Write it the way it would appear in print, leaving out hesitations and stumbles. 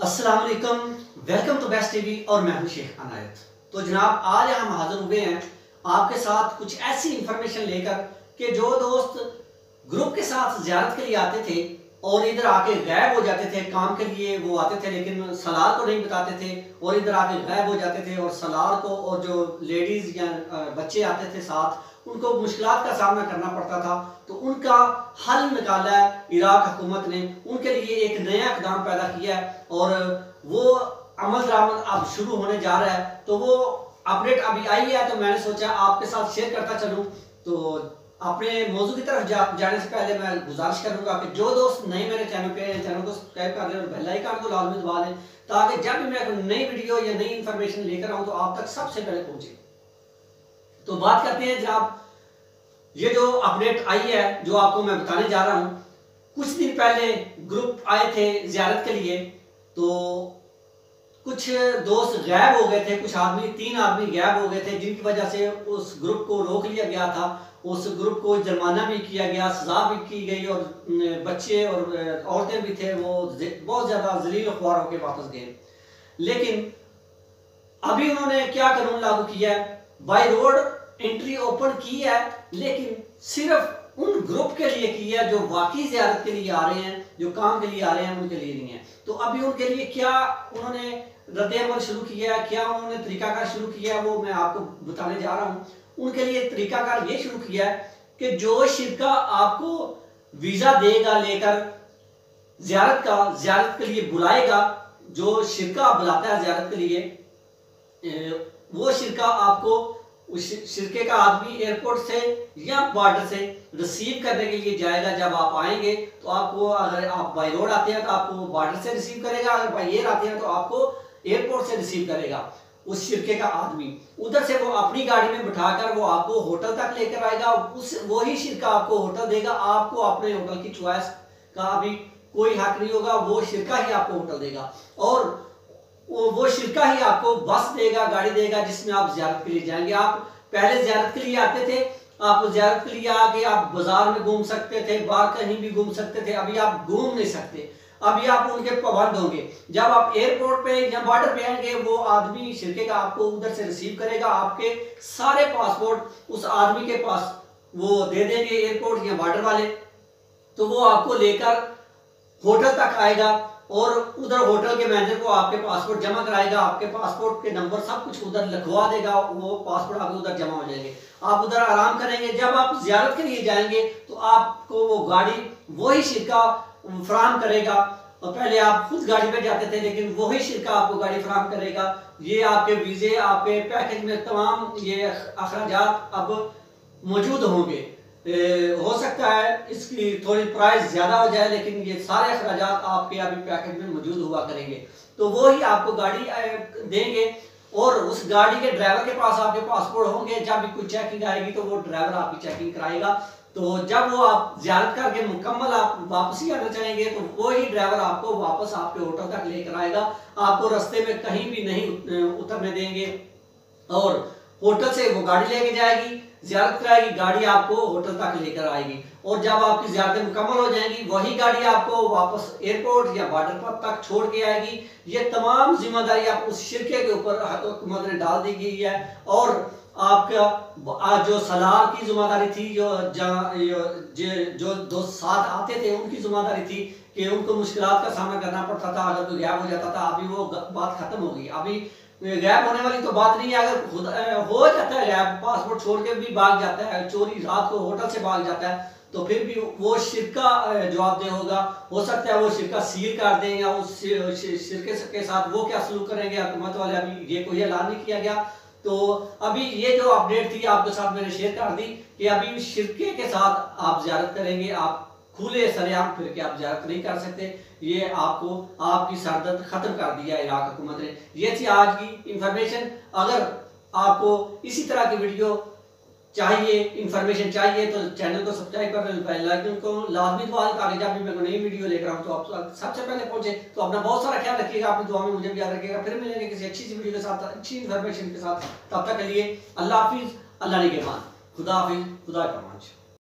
अस्सलाम वालेकुम, welcome to best TV और मैं हूं शेख अनायत। तो जनाब आज हम हाजिर हुए हैं आपके साथ कुछ ऐसी इंफॉर्मेशन लेकर कि जो दोस्त ग्रुप के साथ ज़ियारत के लिए आते थे और इधर आके गायब हो जाते थे, काम के लिए वो आते थे लेकिन सलार को नहीं बताते थे और इधर आके गायब हो जाते थे, और सलार को और जो लेडीज़ या बच्चे आते थे साथ उनको मुश्किलात का सामना करना पड़ता था। तो उनका हल निकाला है इराक हुकूमत ने, उनके लिए एक नया इक़दाम पैदा किया है और वो अमल दरामद अब शुरू होने जा रहा है। तो वो अपडेट अभी आई है तो मैंने सोचा आपके साथ शेयर करता चलूँ। तो अपने मौजू की तरफ जाने से पहले मैं गुजारिश करूंगा कि जो दोस्त नए मेरे चैनल को सब्सक्राइब कर लें और बेल आइकन को लाजमी दबा दें ताकि जब भी मैं कोई नई वीडियो या नई इंफॉर्मेशन लेकर आऊं तो आप तक सबसे पहले पहुंचे। तो बात करते हैं जनाब, ये जो अपडेट आई है जो आपको मैं बताने जा रहा हूं। कुछ दिन पहले ग्रुप आए थे ज़ियारत के लिए, तो कुछ दोस्त गायब हो गए थे, कुछ आदमी 3 आदमी गायब हो गए थे जिनकी वजह से उस ग्रुप को रोक लिया गया था। उस ग्रुप को जुर्माना भी किया गया, सजा भी की गई और बच्चे और औरतें भी थे, वो बहुत ज़्यादा जलील ख्वार होकर वापस गए। लेकिन अभी उन्होंने क्या कानून लागू किया है, बाय रोड एंट्री ओपन की है लेकिन सिर्फ उन ग्रुप के लिए की है जो वाकई ज़ियारत के लिए आ रहे हैं, जो काम के लिए आ रहे हैं, उनके लिए नहीं है। तो अभी उनके लिए क्या उन्होंने रद्द-ए-अमल शुरू किया है, क्या उन्होंने तरीकाकार शुरू किया है, वो मैं आपको बताने जा रहा हूँ। उनके लिए तरीकाकार ये शुरू किया है कि जो शिरका आपको वीज़ा देगा लेकर ज़ियारत के लिए बुलाएगा, जो शिरका बुलाता है ज़ियारत के लिए, वो शिरका आपको उस शिरके का आदमी एयरपोर्ट से या बॉर्डर से रिसीव करने के लिए जाएगा। जब आप आएंगे तो आपको, अगर आप बाई रोड आते हैं तो आपको बॉर्डर से रिसीव करेगा, अगर बाई एयर आते हैं तो आपको एयरपोर्ट से रिसीव करेगा उस शिरके का आदमी। उधर से वो अपनी गाड़ी में बिठाकर वो आपको होटल तक लेकर आएगा, वही शिरका आपको होटल देगा। आपको अपने होटल की चॉइस का अभी कोई हक नहीं होगा, वो शिरका ही आपको होटल देगा और वो शिरका ही आपको बस देगा, गाड़ी देगा जिसमें आप ज़ियारत के लिए जाएंगे। आप पहले ज़ियारत के लिए आते थे, आप ज़ियारत के लिए आके आप बाजार में घूम सकते थे, बाहर कहीं भी घूम सकते थे, अभी आप घूम नहीं सकते, अभी आप उनके पाबंद होंगे। जब आप एयरपोर्ट पे या बॉर्डर पे आएंगे वो आदमी शिरके का आपको उधर से रिसीव करेगा, आपके सारे पासपोर्ट उस आदमी के पास वो दे देंगे एयरपोर्ट या बॉर्डर वाले। तो वो आपको लेकर होटल तक आएगा और उधर होटल के मैनेजर को आपके पासपोर्ट जमा कराएगा, आपके पासपोर्ट के नंबर सब कुछ उधर लिखवा देगा, वो पासपोर्ट आपके उधर जमा हो जाएंगे, आप उधर आराम करेंगे। जब आप ज़ियारत के लिए जाएंगे तो आपको वो गाड़ी वही शिरका फराहम करेगा। और पहले आप खुद गाड़ी पे जाते थे लेकिन वही शिरका आपको गाड़ी फराहम करेगा। ये आपके वीज़े, आपके पैकेज में तमाम ये अखराजात अब मौजूद होंगे। हो सकता है इसकी थोड़ी प्राइस ज़्यादा हो जाए लेकिन ये सारे अखराजात आपके अभी पैकेज में मौजूद हुआ करेंगे। तो वो ही आपको गाड़ी देंगे और उस गाड़ी के ड्राइवर के पास आपके पासपोर्ट होंगे। जब भी कोई चेकिंग आएगी तो वो ड्राइवर आपकी चेकिंग कराएगा। तो जब वो आप ज़ियारत करके मुकम्मल आप वापसी आना चाहेंगे तो वो ही ड्राइवर आपको वापस आपके होटल तक लेकर आएगा, आपको रास्ते में कहीं भी नहीं उतरने देंगे और होटल से वो गाड़ी लेके जाएगी, ज़ियारत कराएगी, गाड़ी आपको होटल तक लेकर आएगी और जब आपकी ज़ियारतें मुकम्मल हो जाएंगी वही गाड़ी आपको वापस एयरपोर्ट या बॉर्डर पर तक छोड़ के आएगी। ये तमाम जिम्मेदारी आप उस शिरके के ऊपर हुकूमत ने डाल दी गई है और आपका जो सलार की जिम्मेदारी थी, जो दोस्त साथ आते थे उनकी जिम्मेदारी थी कि उनको मुश्किलात का सामना करना पड़ता था अगर कोई गायब हो जाता था। अभी वो बात खत्म हो गई, अभी गायब होने वाली तो बात नहीं है। अगर खुद हो जाता है गायब, पासपोर्ट छोड़ के भी भाग जाता है, चोरी रात को होटल से भाग जाता है, तो फिर भी वो शिरका जवाबदेह होगा। हो सकता है वो शिरका सील कर दें या उस शिरके के साथ वो क्या सलूक करेंगे हुकूमत वाले, अभी ये कोई ऐलान नहीं किया गया। तो अभी ये जो अपडेट थी आपके साथ मैंने शेयर कर दी कि अभी शिरके के साथ आप ज़ियारत करेंगे, आप खुले सरेआम फिर के आप ज़ियारत नहीं कर सकते। ये आपको आपकी सरदर्द खत्म कर दिया इराक हुकूमत ने। ये थी आज की इंफॉर्मेशन। अगर आपको इसी तरह की वीडियो चाहिए, इंफॉर्मेशन चाहिए तो चैनल को सब्सक्राइब कर लें, बेल आइकन को लाजमी दबा दें ताकि जब भी मैं कोई नई वीडियो लेकर आऊँ तो आप सबसे पहले पहुंचे। तो अपना बहुत सारा ख्याल रखिएगा, अपनी दुआ में मुझे भी याद रखिएगा। फिर मिलेंगे किसी अच्छी सी वीडियो के साथ, अच्छी इंफॉर्मेशन के साथ। तब तक के लिए अल्लाह हाफिज़, अल्लाह निगहबान, खुदा हाफिज़, खुदा के अमान।